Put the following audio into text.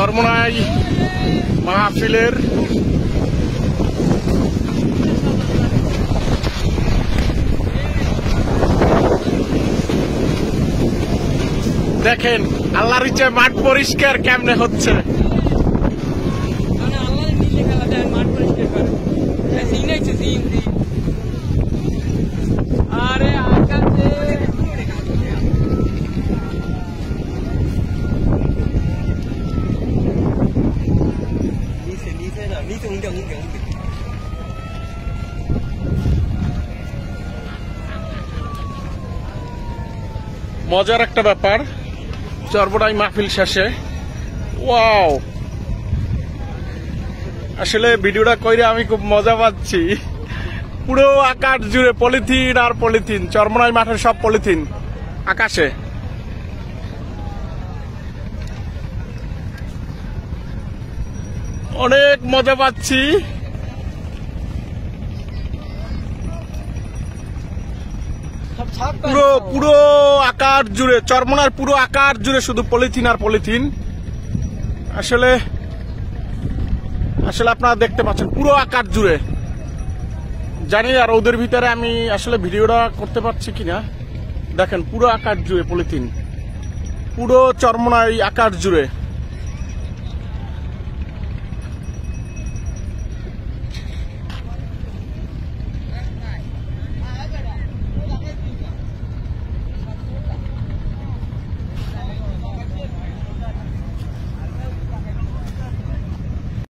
চরমোনাই মাহফিলের দেখেন আল্লাহর ইচ্ছে মাঠ পরিষ্কার কেমনে হচ্ছে। মজার একটা ব্যাপার, চরমোনাই মাহফিল শেষে ওয়াও, আসলে ভিডিওটা কইরে আমি খুব মজা পাচ্ছি। পুরো আকাশ জুড়ে পলিথিন আর পলিথিন, চরমোনাই মাঠের সব পলিথিন আকাশে। অনেক মজা পাচ্ছি। পুরো পুরো আকাশ জুড়ে, চরমোনার পুরো আকাশ জুড়ে শুধু পলিথিন আর পলিথিন। আসলে আসলে আপনারা দেখতে পাচ্ছেন পুরো আকাশ জুড়ে। জানি আর ওদের ভিতরে আমি আসলে ভিডিওটা করতে পারছি কিনা। দেখেন পুরো আকাশ জুড়ে পলিথিন, পুরো চরমোনাই আকাশ জুড়ে।